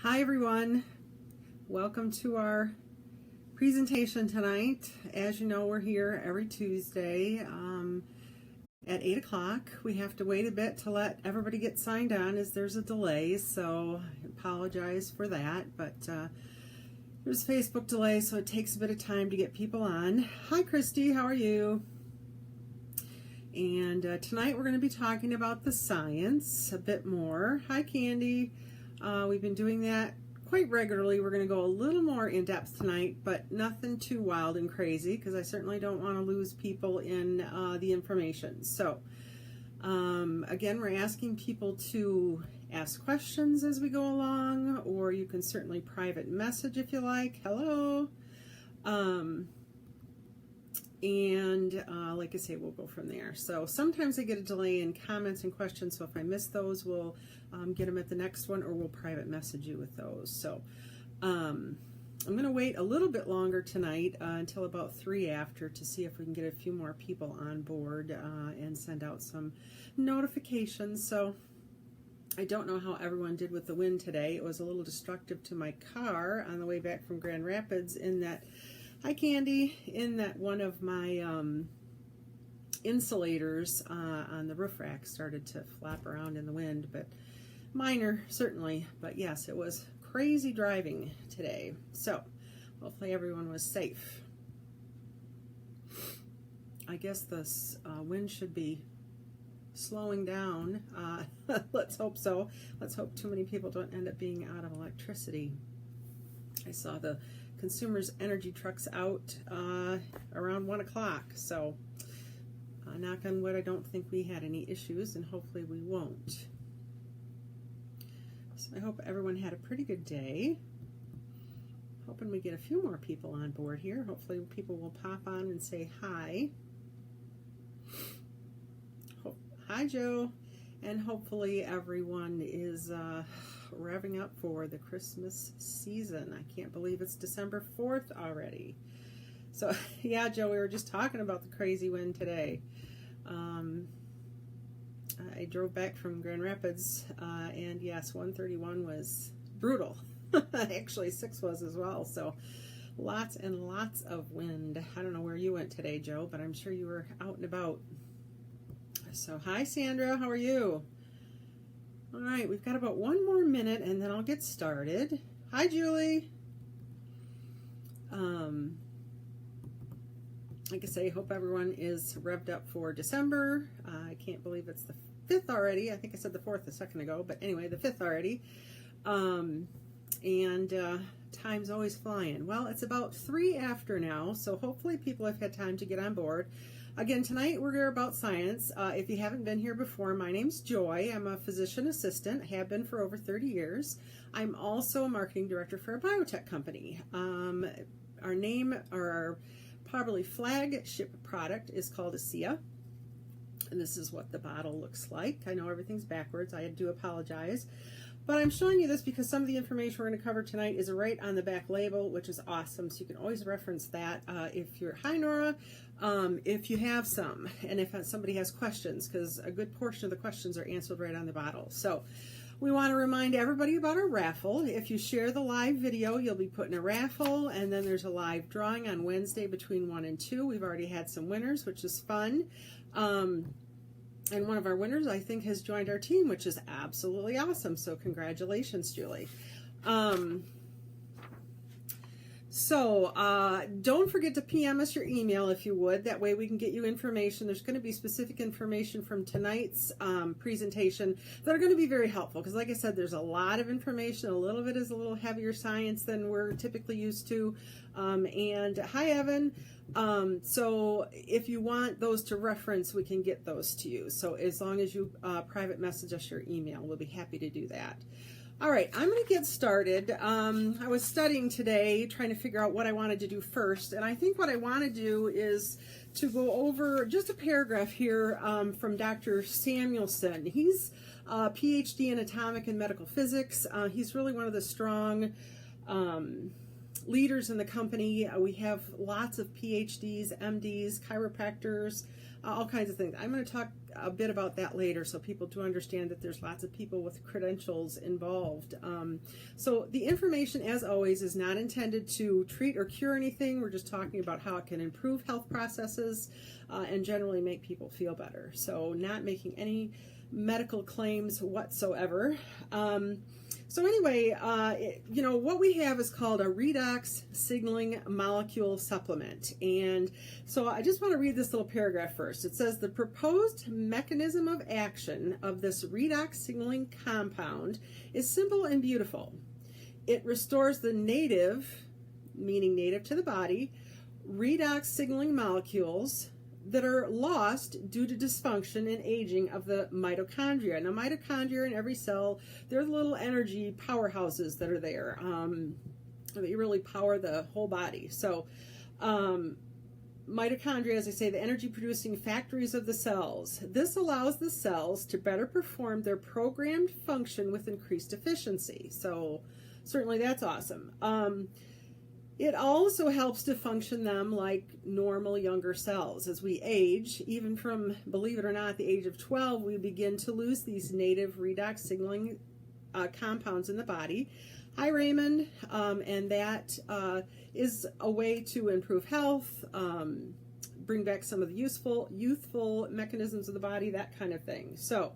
Hi everyone, welcome to our presentation tonight. As you know, we're here every Tuesday at 8 o'clock. We have to wait a bit to let everybody get signed on as there's a delay, so I apologize for that, but there's a Facebook delay, so it takes a bit of time to get people on. Hi Christy, how are you? And tonight we're going to be talking about the science a bit more. Hi Candy. We've been doing that quite regularly. We're going to go a little more in depth tonight, but nothing too wild and crazy because I certainly don't want to lose people in the information. So again, we're asking people to ask questions as we go along, or you can certainly private message if you like. Hello. Like I say, we'll go from there. So sometimes I get a delay in comments and questions, so if I miss those, we'll get them at the next one, or we'll private message you with those. So I'm going to wait a little bit longer tonight until about 3 after to see if we can get a few more people on board and send out some notifications. So I don't know how everyone did with the wind today. It was a little destructive to my car on the way back from Grand Rapids in that, hi Candy, in that one of my insulators on the roof rack started to flap around in the wind, but minor certainly, but yes, it was crazy driving today. So hopefully everyone was safe. I guess this wind should be slowing down. Let's hope so. Let's hope too many people don't end up being out of electricity. I saw the Consumers Energy trucks out around 1 o'clock, so knock on wood, I don't think we had any issues, and hopefully we won't. So I hope everyone had a pretty good day. Hoping we get a few more people on board here. Hopefully people will pop on and say hi. Hi Joe, and hopefully everyone is revving up for the Christmas season. I can't believe it's December 4th already. So yeah, Joe, we were just talking about the crazy wind today. I drove back from Grand Rapids and yes, 131 was brutal. Actually 6 was as well, so lots and lots of wind. I don't know where you went today, Joe, but I'm sure you were out and about. So hi Sandra, how are you? All right, we've got about 1 more minute and then I'll get started. Hi Julie. Like I say, hope everyone is revved up for December. I can't believe it's the 5th already. I think I said the 4th a second ago, but anyway, the 5th already. Time's always flying. Well, it's about 3 after now, so hopefully people have had time to get on board. Again, tonight we're here about science. If you haven't been here before, my name's Joy. I'm a physician assistant, have been for over 30 years. I'm also a marketing director for a biotech company. Our name, or our probably flagship product, is called ASEA. And this is what the bottle looks like. I know everything's backwards. I do apologize. But I'm showing you this because some of the information we're going to cover tonight is right on the back label, which is awesome. So you can always reference that if you're, hi Nora, if you have some, and if somebody has questions, because a good portion of the questions are answered right on the bottle. So we want to remind everybody about our raffle. If you share the live video, you'll be put in a raffle, and then there's a live drawing on Wednesday between 1 and 2. We've already had some winners, which is fun. And one of our winners, I think, has joined our team, which is absolutely awesome. So congratulations, Julie. Don't forget to PM us your email if you would. That way we can get you information. There's going to be specific information from tonight's presentation that are going to be very helpful. Because like I said, there's a lot of information. A little bit is a little heavier science than we're typically used to. And hi, Evan. So if you want those to reference, we can get those to you. So as long as you private message us your email, we'll be happy to do that. All right, I'm going to get started. I was studying today, trying to figure out what I wanted to do first, and I think what I want to do is to go over just a paragraph here from Dr. Samuelson. He's a PhD in atomic and medical physics. He's really one of the strong leaders in the company. We have lots of PhDs, MDs, chiropractors, all kinds of things. I'm going to talk a bit about that later so people do understand that there's lots of people with credentials involved. So the information, as always, is not intended to treat or cure anything. We're just talking about how it can improve health processes and generally make people feel better. So not making any medical claims whatsoever. So anyway, what we have is called a redox signaling molecule supplement. And so I just want to read this little paragraph first. It says the proposed mechanism of action of this redox signaling compound is simple and beautiful. It restores the native, meaning native to the body, redox signaling molecules that are lost due to dysfunction and aging of the mitochondria. Now, mitochondria in every cell, they're the little energy powerhouses that are there. They really power the whole body. So, mitochondria, as I say, the energy-producing factories of the cells. This allows the cells to better perform their programmed function with increased efficiency. So, certainly that's awesome. It also helps to function them like normal younger cells. As we age, even from, believe it or not, the age of 12, we begin to lose these native redox signaling compounds in the body. Hi, Raymond. And that is a way to improve health, bring back some of the youthful mechanisms of the body, that kind of thing. So,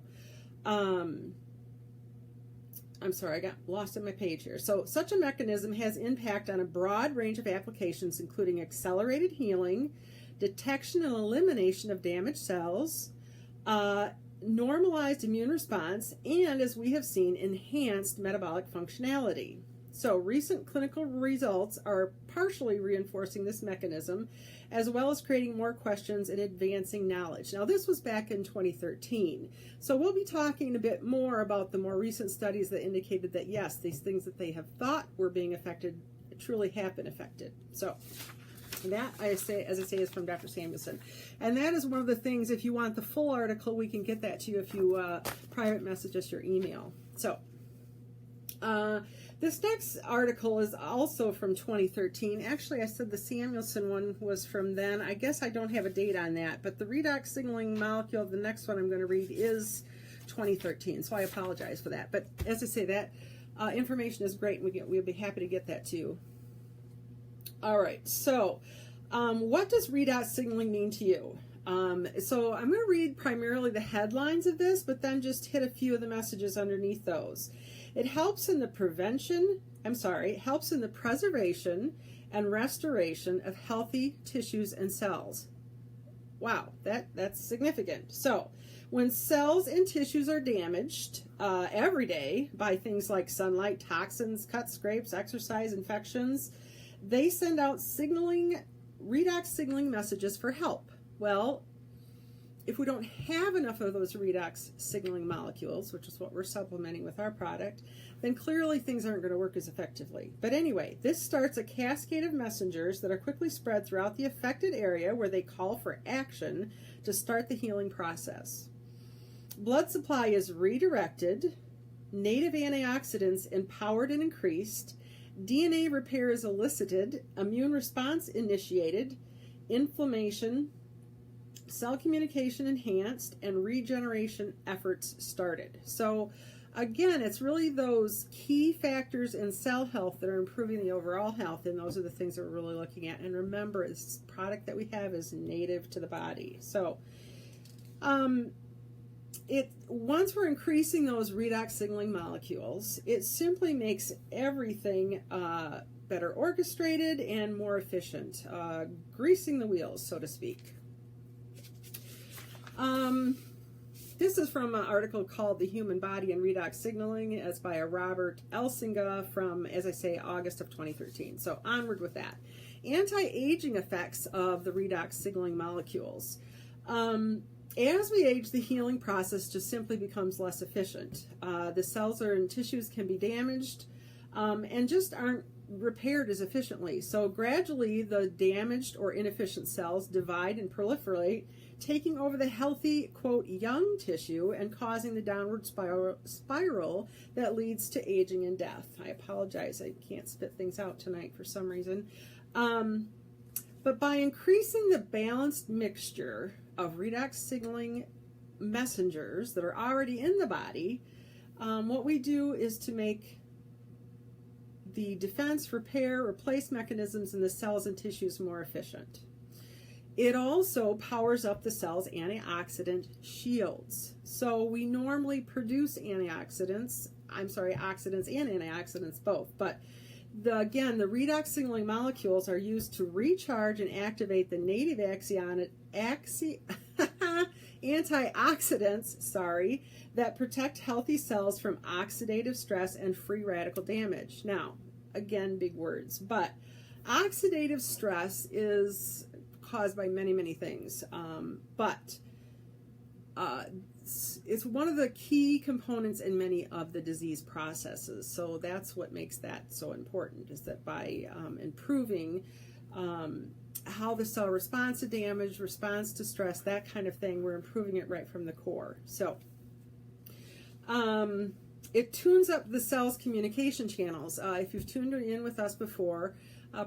I'm sorry, I got lost on my page here. So such a mechanism has impact on a broad range of applications, including accelerated healing, detection and elimination of damaged cells, normalized immune response, and, as we have seen, enhanced metabolic functionality. So recent clinical results are partially reinforcing this mechanism, as well as creating more questions and advancing knowledge. Now, this was back in 2013. So we'll be talking a bit more about the more recent studies that indicated that, yes, these things that they have thought were being affected truly have been affected. So that, as I say, is from Dr. Samuelson. And that is one of the things, if you want the full article, we can get that to you if you private message us your email. So, this next article is also from 2013. Actually, I said the Samuelson one was from then. I guess I don't have a date on that, but the redox signaling molecule, the next one I'm going to read, is 2013, so I apologize for that. But as I say, that information is great, and we'll be happy to get that to you. All right, so what does redox signaling mean to you? So I'm going to read primarily the headlines of this, but then just hit a few of the messages underneath those. It helps in the preservation and restoration of healthy tissues and cells. Wow, that's significant. So, when cells and tissues are damaged every day by things like sunlight, toxins, cuts, scrapes, exercise, infections, they send out redox signaling messages for help. Well, if we don't have enough of those redox signaling molecules, which is what we're supplementing with our product, then clearly things aren't going to work as effectively. But anyway, this starts a cascade of messengers that are quickly spread throughout the affected area where they call for action to start the healing process. Blood supply is redirected, native antioxidants empowered and increased, DNA repair is elicited, immune response initiated, inflammation, cell communication enhanced, and regeneration efforts started. So again, it's really those key factors in cell health that are improving the overall health, and those are the things that we're really looking at. And remember, this product that we have is native to the body. So once we're increasing those redox signaling molecules, it simply makes everything better orchestrated and more efficient, greasing the wheels, so to speak. This is from an article called The Human Body and Redox Signaling. It's by a Robert Elsinga from, as I say, August of 2013. So onward with that. Anti-aging effects of the redox signaling molecules. As we age, the healing process just simply becomes less efficient. The cells and tissues can be damaged and just aren't repaired as efficiently. So gradually, the damaged or inefficient cells divide and proliferate, taking over the healthy, quote, young tissue and causing the downward spiral that leads to aging and death. I apologize, I can't spit things out tonight for some reason. But by increasing the balanced mixture of redox signaling messengers that are already in the body, what we do is to make the defense, repair, replace mechanisms in the cells and tissues more efficient. It also powers up the cell's antioxidant shields. So we normally produce oxidants and antioxidants both, but again, the redox signaling molecules are used to recharge and activate the native antioxidants, that protect healthy cells from oxidative stress and free radical damage. Now, again, big words, but oxidative stress is caused by many, many things, but it's one of the key components in many of the disease processes. So that's what makes that so important, is that by improving how the cell responds to damage, responds to stress, that kind of thing, we're improving it right from the core. So it tunes up the cell's communication channels. If you've tuned in with us before,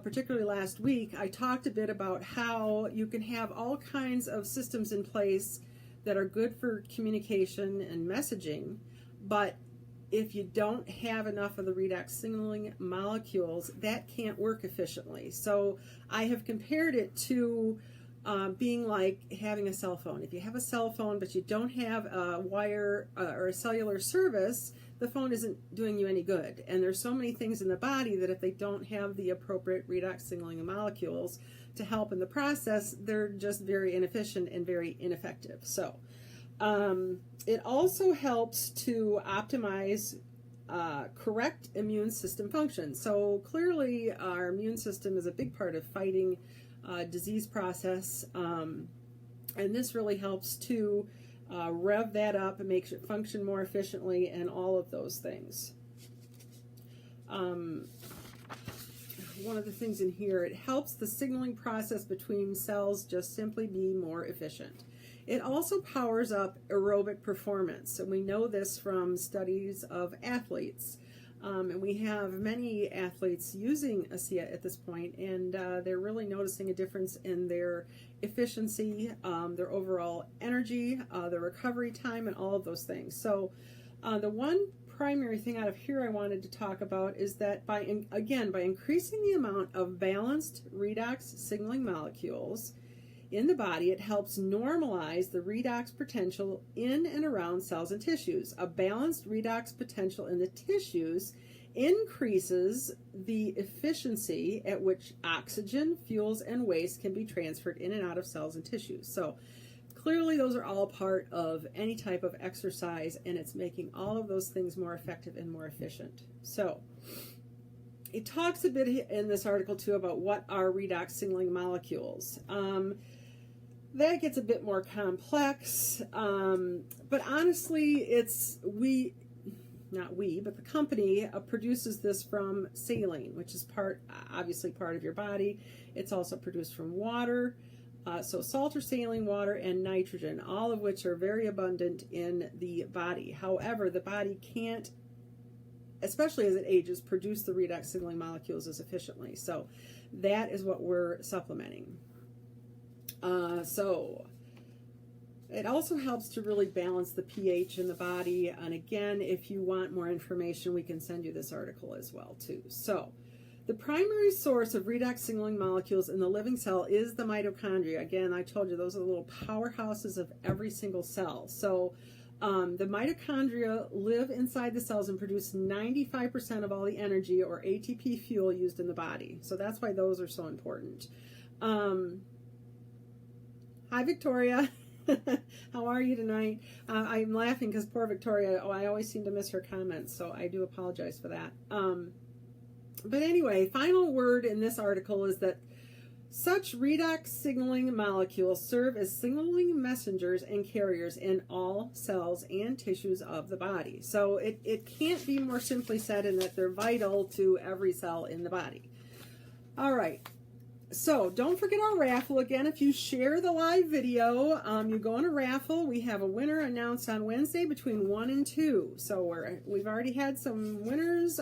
particularly last week, I talked a bit about how you can have all kinds of systems in place that are good for communication and messaging, but if you don't have enough of the redox signaling molecules, that can't work efficiently. So I have compared it to being like having a cell phone. If you have a cell phone but you don't have a wire or a cellular service, the phone isn't doing you any good. And there's so many things in the body that if they don't have the appropriate redox signaling molecules to help in the process, they're just very inefficient and very ineffective. So it also helps to optimize correct immune system function. So clearly our immune system is a big part of fighting disease process, and this really helps to rev that up and makes it function more efficiently and all of those things. One of the things in here, it helps the signaling process between cells just simply be more efficient. It also powers up aerobic performance, and we know this from studies of athletes. And we have many athletes using ASEA at this point, and they're really noticing a difference in their efficiency, their overall energy, their recovery time, and all of those things. So the one primary thing out of here I wanted to talk about is that by increasing the amount of balanced redox signaling molecules in the body, it helps normalize the redox potential in and around cells and tissues. A balanced redox potential in the tissues increases the efficiency at which oxygen, fuels, and waste can be transferred in and out of cells and tissues. So clearly those are all part of any type of exercise, and it's making all of those things more effective and more efficient. So it talks a bit in this article too about what are redox signaling molecules. That gets a bit more complex, but honestly, but the company produces this from saline, which is obviously part of your body. It's also produced from water, so salt or saline water and nitrogen, all of which are very abundant in the body. However, the body can't, especially as it ages, produce the redox signaling molecules as efficiently. So that is what we're supplementing. So it also helps to really balance the pH in the body. And again, if you want more information, we can send you this article as well too. So the primary source of redox signaling molecules in the living cell is the mitochondria. Again, I told you those are the little powerhouses of every single cell. So the mitochondria live inside the cells and produce 95% of all the energy or ATP fuel used in the body. So that's why those are so important. Hi, Victoria. How are you tonight? I'm laughing because poor Victoria, I always seem to miss her comments, so I do apologize for that. But anyway, final word in this article is that such redox signaling molecules serve as signaling messengers and carriers in all cells and tissues of the body. So it can't be more simply said in that they're vital to every cell in the body. All right. So don't forget our raffle. Again, if you share the live video, you go on a raffle. We have a winner announced on Wednesday between 1 and 2. So we've already had some winners.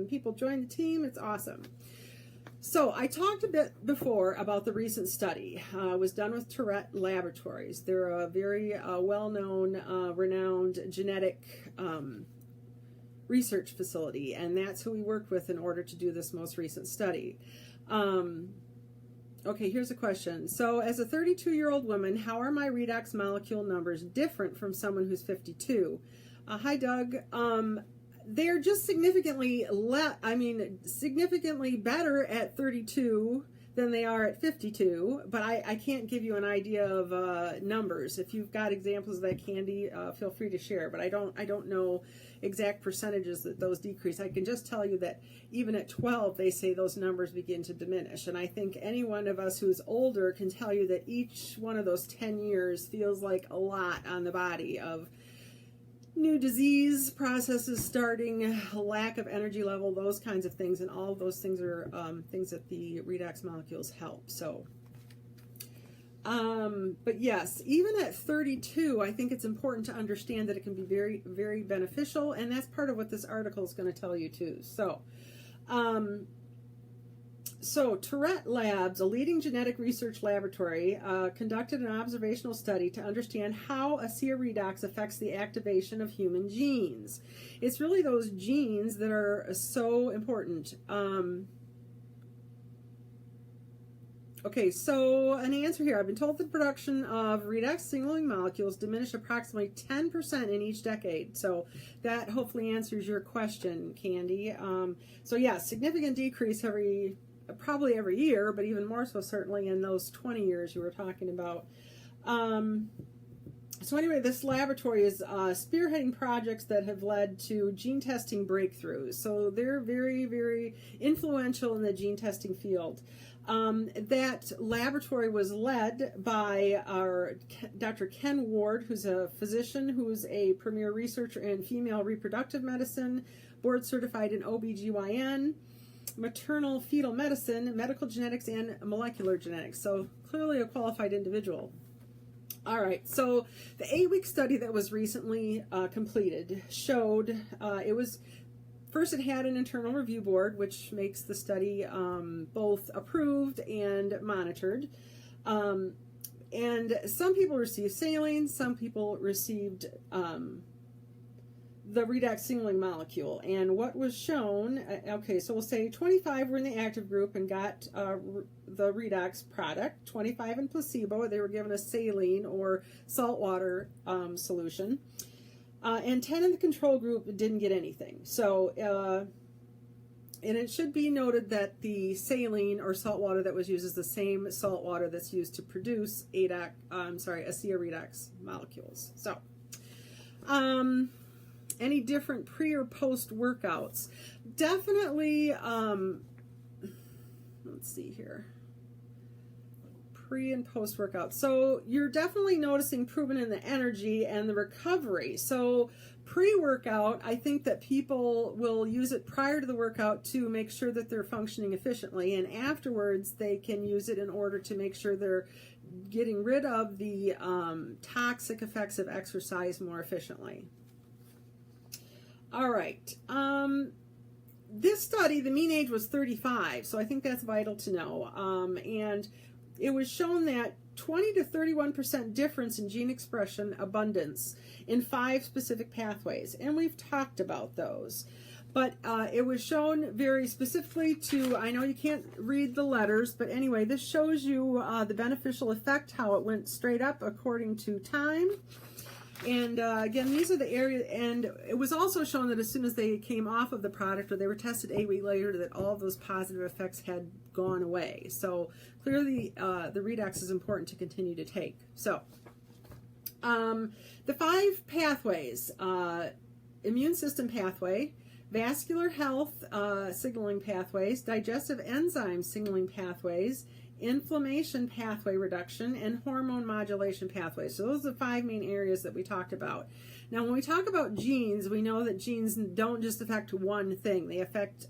People joined the team. It's awesome. So I talked a bit before about the recent study. It was done with Tourette Laboratories. They're a very well-known, renowned genetic research facility, and that's who we worked with in order to do this most recent study. Okay, here's a question. So as a 32-year-old woman, how are my redox molecule numbers different from someone who's 52? Hi, Doug. They're just significantly significantly better at 32 than they are at 52, but I can't give you an idea of numbers. If you've got examples of that, Candy, feel free to share, but I don't know exact percentages that those decrease. I can just tell you that even at 12, they say those numbers begin to diminish, and I think any one of us who's older can tell you that each one of those 10 years feels like a lot on the body of new disease processes starting, lack of energy level, those kinds of things, and all of those things are things that the redox molecules help. So, but yes, even at 32, I think it's important to understand that it can be very, very beneficial, and that's part of what this article is going to tell you too. So, Tourette Labs, a leading genetic research laboratory, conducted an observational study to understand how ASEA redox affects the activation of human genes. It's really those genes that are so important. Okay, so an answer here. I've been told the production of redox signaling molecules diminish approximately 10% in each decade. So that hopefully answers your question, Candy. So yeah, significant decrease probably every year, but even more so certainly in those 20 years you were talking about. So anyway, this laboratory is spearheading projects that have led to gene testing breakthroughs. So they're very, very influential in the gene testing field. That laboratory was led by our Dr. Ken Ward, who's a physician, who's a premier researcher in female reproductive medicine, board certified in OBGYN, maternal fetal medicine, medical genetics, and molecular genetics. So clearly a qualified individual. All right, so the 8-week study that was recently completed showed first it had an internal review board, which makes the study both approved and monitored. And some people received saline, some people received the redox signaling molecule. And what was shown, okay, so we'll say 25 were in the active group and got the redox product, 25 in placebo, they were given a saline or saltwater solution, and 10 in the control group didn't get anything. So, and it should be noted that the saline or saltwater that was used is the same saltwater that's used to produce ASEA redox molecules. So, any different pre or post workouts? Definitely, let's see here. Pre and post workout. So you're definitely noticing improvement in the energy and the recovery. So pre-workout, I think that people will use it prior to the workout to make sure that they're functioning efficiently, and afterwards they can use it in order to make sure they're getting rid of the toxic effects of exercise more efficiently. All right. This study, the mean age was 35, so I think that's vital to know. And it was shown that 20 to 31% difference in gene expression abundance in 5 specific pathways, and we've talked about those. But it was shown very specifically to, I know you can't read the letters, but anyway, this shows you the beneficial effect, how it went straight up according to time. And again, these are the areas, and it was also shown that as soon as they came off of the product or they were tested 8 weeks later, that all of those positive effects had gone away. So clearly the redox is important to continue to take. So the 5 pathways, immune system pathway, vascular health signaling pathways, digestive enzyme signaling pathways, inflammation pathway reduction, and hormone modulation pathways. So those are the 5 main areas that we talked about. Now, when we talk about genes, we know that genes don't just affect one thing. They affect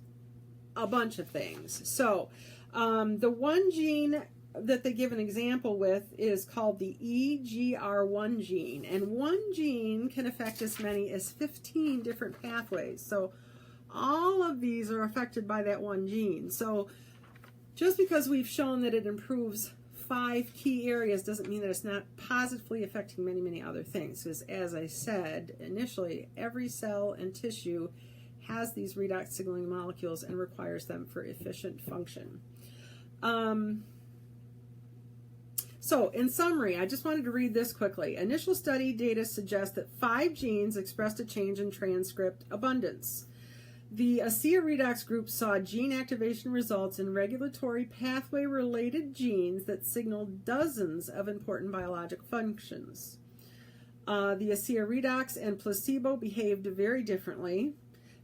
a bunch of things. So the one gene that they give an example with is called the EGR1 gene. And one gene can affect as many as 15 different pathways. So all of these are affected by that one gene. So Just because we've shown that it improves 5 key areas doesn't mean that it's not positively affecting many, many other things. Because as I said initially, every cell and tissue has these redox signaling molecules and requires them for efficient function. So in summary, I just wanted to read this quickly. Initial study data suggests that 5 genes expressed a change in transcript abundance. The ASEA redox group saw gene activation results in regulatory pathway-related genes that signaled dozens of important biologic functions. The ASEA redox and placebo behaved very differently.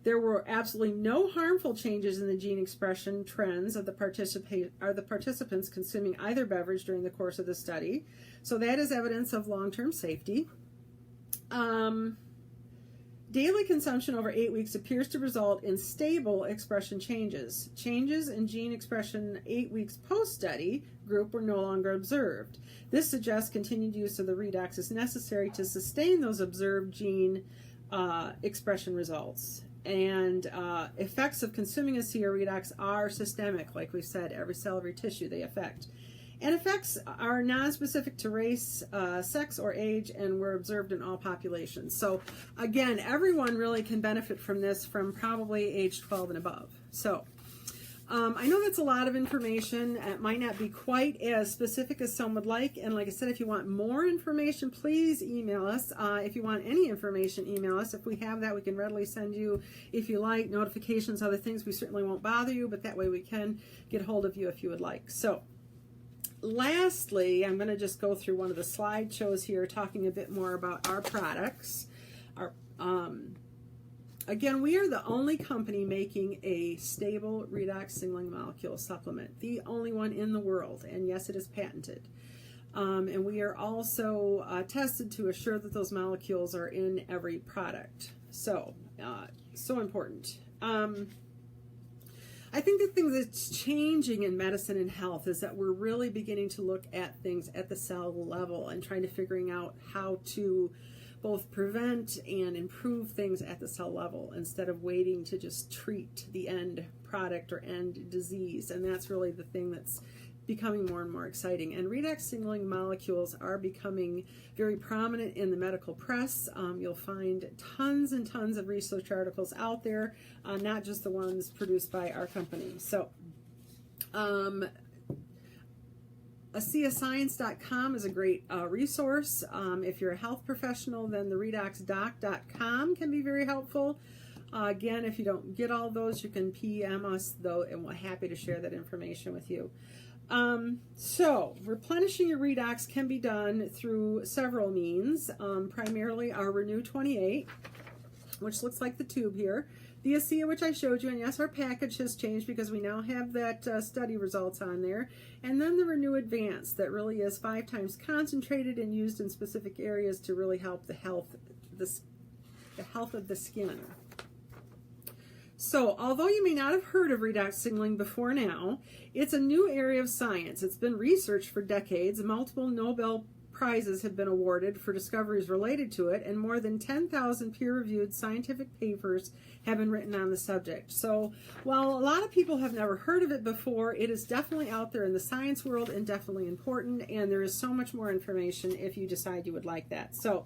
There were absolutely no harmful changes in the gene expression trends of the participants consuming either beverage during the course of the study. So that is evidence of long-term safety. Daily consumption over 8 weeks appears to result in stable expression changes. Changes in gene expression 8 weeks post-study group were no longer observed. This suggests continued use of the redox is necessary to sustain those observed gene expression results. And effects of consuming ASEA redox are systemic. Like we said, every cell, every tissue they affect. And effects are nonspecific to race, sex, or age, and were observed in all populations. So again, everyone really can benefit from this from probably age 12 and above. So I know that's a lot of information. It might not be quite as specific as some would like. And like I said, if you want more information, please email us. If you want any information, email us. If we have that, we can readily send you, if you like, notifications, other things. We certainly won't bother you, but that way we can get hold of you if you would like. So lastly, I'm going to just go through one of the slideshows here talking a bit more about our products. Again, we are the only company making a stable redox signaling molecule supplement, the only one in the world, and yes, it is patented. And we are also tested to assure that those molecules are in every product. So, so important. I think the thing that's changing in medicine and health is that we're really beginning to look at things at the cell level and trying to figuring out how to both prevent and improve things at the cell level instead of waiting to just treat the end product or end disease. And that's really the thing that's becoming more and more exciting. And redox signaling molecules are becoming very prominent in the medical press. You'll find tons and tons of research articles out there, not just the ones produced by our company. So ASEAScience.com is a great resource. If you're a health professional, then the redoxdoc.com can be very helpful. Again, if you don't get all those, you can PM us, though, and we're happy to share that information with you. So, replenishing your redox can be done through several means, primarily our Renew 28, which looks like the tube here. The ASEA, which I showed you, and yes, our package has changed because we now have that study results on there. And then the Renew Advanced, that really is 5 times concentrated and used in specific areas to really help the health of the skin. So, although you may not have heard of redox signaling before now, it's a new area of science. It's been researched for decades. Multiple Nobel Prizes have been awarded for discoveries related to it, and more than 10,000 peer-reviewed scientific papers have been written on the subject. So while a lot of people have never heard of it before, it is definitely out there in the science world and definitely important, and there is so much more information if you decide you would like that. So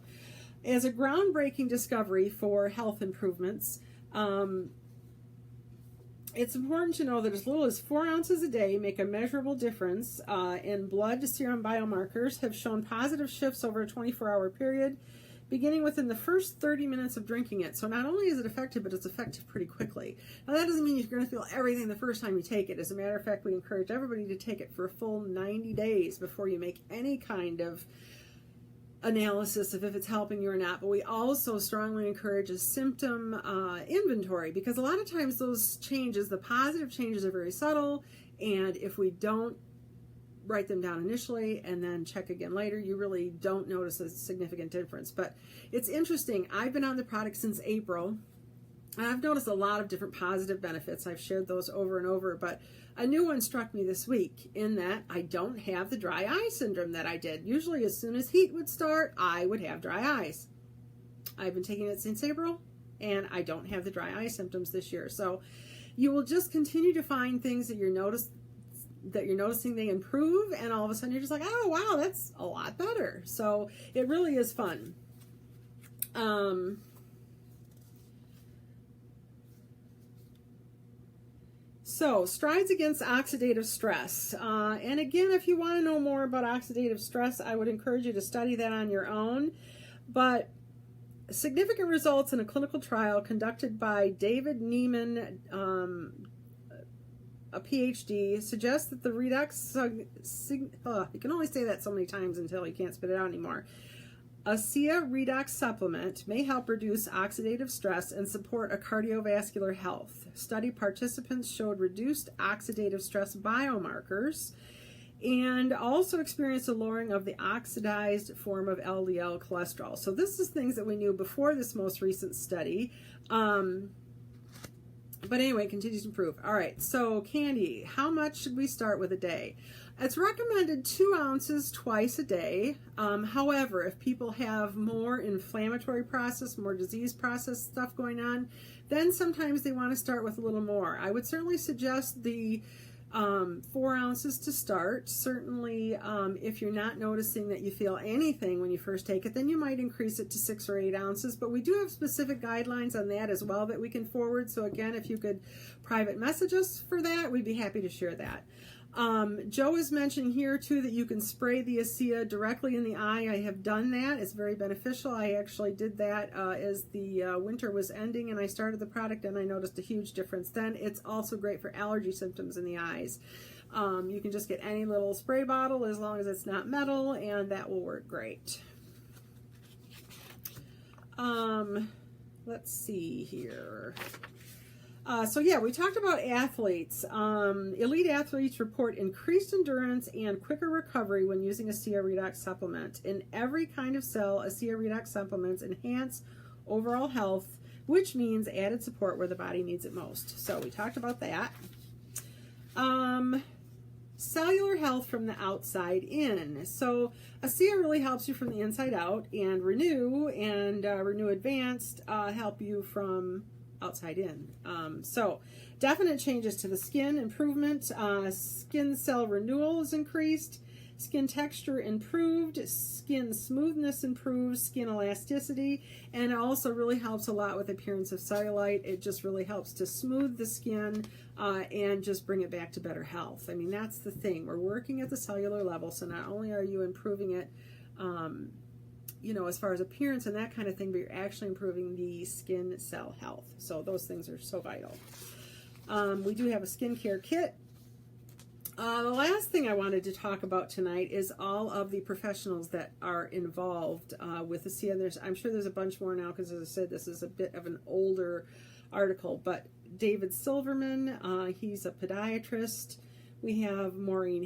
as a groundbreaking discovery for health improvements, it's important to know that as little as 4 ounces a day make a measurable difference, and blood serum biomarkers have shown positive shifts over a 24-hour period, beginning within the first 30 minutes of drinking it. So not only is it effective, but it's effective pretty quickly. Now that doesn't mean you're going to feel everything the first time you take it. As a matter of fact, we encourage everybody to take it for a full 90 days before you make any kind of analysis of if it's helping you or not. But we also strongly encourage a symptom inventory, because a lot of times those changes, the positive changes, are very subtle, and if we don't write them down initially and then check again later, you really don't notice a significant difference. But it's interesting. I've been on the product since April, and I've noticed a lot of different positive benefits. I've shared those over and over, but a new one struck me this week in that I don't have the dry eye syndrome that I did. Usually as soon as heat would start, I would have dry eyes. I've been taking it since April, and I don't have the dry eye symptoms this year. So you will just continue to find things that that you're noticing they improve, and all of a sudden you're just like, oh wow, that's a lot better. So it really is fun. So, strides against oxidative stress. And again, if you want to know more about oxidative stress, I would encourage you to study that on your own. But significant results in a clinical trial conducted by David Neiman, a PhD, suggest that the redox, you can only say that so many times until you can't spit it out anymore. ASEA redox supplement may help reduce oxidative stress and support a cardiovascular health. Study participants showed reduced oxidative stress biomarkers and also experienced a lowering of the oxidized form of LDL cholesterol. So this is things that we knew before this most recent study. But anyway, it continues to improve. All right, so candy, how much should we start with a day? It's recommended 2 ounces twice a day. However, if people have more inflammatory process, more disease process stuff going on, then sometimes they want to start with a little more. I would certainly suggest the 4 ounces to start. Certainly, if you're not noticing that you feel anything when you first take it, then you might increase it to 6 or 8 ounces. But we do have specific guidelines on that as well that we can forward. So again, if you could private message us for that, we'd be happy to share that. Joe is mentioning here too that you can spray the ASEA directly in the eye. I have done that. It's very beneficial. I actually did that as the winter was ending and I started the product, and I noticed a huge difference then. It's also great for allergy symptoms in the eyes. You can just get any little spray bottle as long as it's not metal, and that will work great. Let's see here. So yeah, we talked about athletes. Elite athletes report increased endurance and quicker recovery when using ASEA redox supplement. In every kind of cell, ASEA redox supplements enhance overall health, which means added support where the body needs it most. So we talked about that. Cellular health from the outside in. So ASEA really helps you from the inside out, and Renew and Renew Advanced help you from outside in. So definite changes to the skin, improvement, skin cell renewal is increased, skin texture improved, skin smoothness improved, skin elasticity, and it also really helps a lot with appearance of cellulite. It just really helps to smooth the skin and just bring it back to better health. I mean, that's the thing. We're working at the cellular level, so not only are you improving it you know, as far as appearance and that kind of thing, but you're actually improving the skin cell health. So those things are so vital. We do have a skincare kit. The last thing I wanted to talk about tonight is all of the professionals that are involved with ASEA. I'm sure there's a bunch more now because, as I said, this is a bit of an older article. But David Silverman, he's a podiatrist. We have Maureen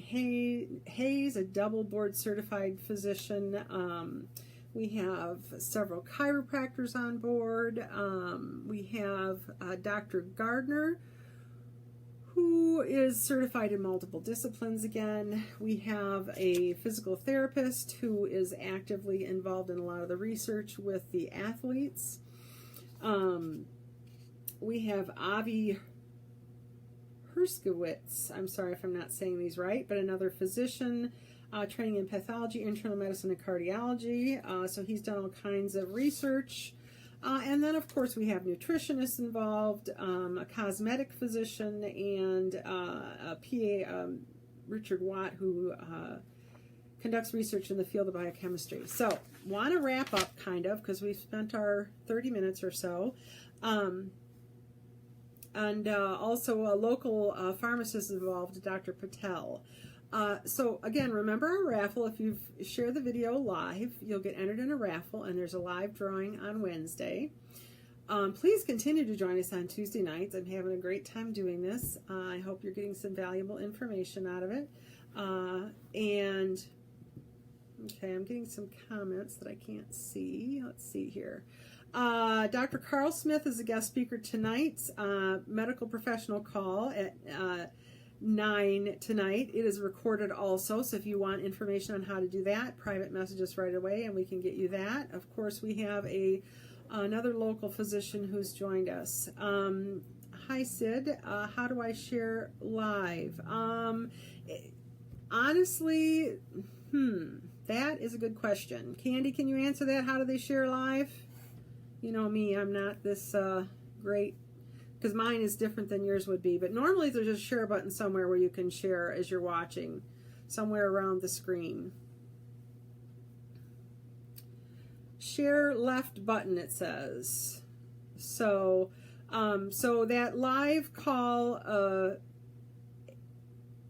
Hayes, a double board certified physician. We have several chiropractors on board. We have Dr. Gardner, who is certified in multiple disciplines again. We have a physical therapist who is actively involved in a lot of the research with the athletes. We have Avi Herskowitz, I'm sorry if I'm not saying these right, but another physician training in pathology, internal medicine, and cardiology. So he's done all kinds of research. And then, of course, we have nutritionists involved, a cosmetic physician, and a PA, Richard Watt, who conducts research in the field of biochemistry. So, want to wrap up, kind of, because we've spent our 30 minutes or so. And also a local pharmacist involved, Dr. Patel. So again, remember our raffle. If you share the video live, you'll get entered in a raffle, and there's a live drawing on Wednesday. Please continue to join us on Tuesday nights. I'm having a great time doing this. I hope you're getting some valuable information out of it. And okay, I'm getting some comments that I can't see. Let's see here. Dr. Carl Smith is a guest speaker tonight. Medical professional call at 9 tonight. It is recorded also, so if you want information on how to do that, private message us right away and we can get you that. Of course, we have another local physician who's joined us. Hi, Sid. How do I share live? Honestly, that is a good question. Candy, can you answer that? How do they share live? You know me, I'm not this great, because mine is different than yours would be. But normally there's a share button somewhere where you can share as you're watching, somewhere around the screen. Share left button, it says. So, so that live call,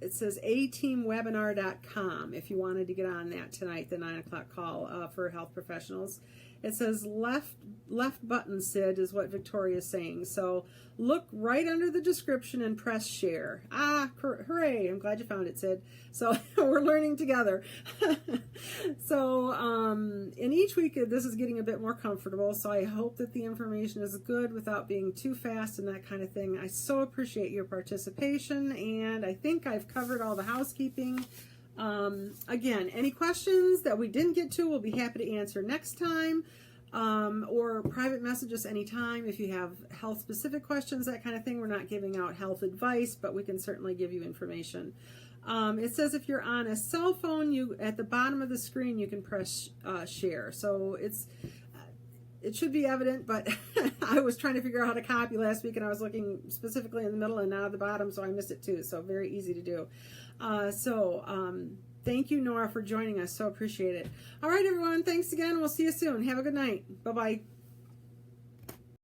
it says ateamwebinar.com if you wanted to get on that tonight, the 9 o'clock call for health professionals. It says left button, Sid, is what Victoria is saying. So look right under the description and press share. Hooray, I'm glad you found it, Sid. So we're learning together. So in each week this is getting a bit more comfortable, so I hope that the information is good without being too fast and that kind of thing. I so appreciate your participation, and I think I've covered all the housekeeping. Again, any questions that we didn't get to, we'll be happy to answer next time, or private message us anytime if you have health specific questions, that kind of thing. We're not giving out health advice, but we can certainly give you information. It says if you're on a cell phone, you at the bottom of the screen you can press share. So it should be evident, but I was trying to figure out how to copy last week, and I was looking specifically in the middle and not at the bottom, so I missed it too. So very easy to do. Thank you, Nora, for joining us. So appreciate it. All right, everyone. Thanks again. We'll see you soon. Have a good night. Bye-bye.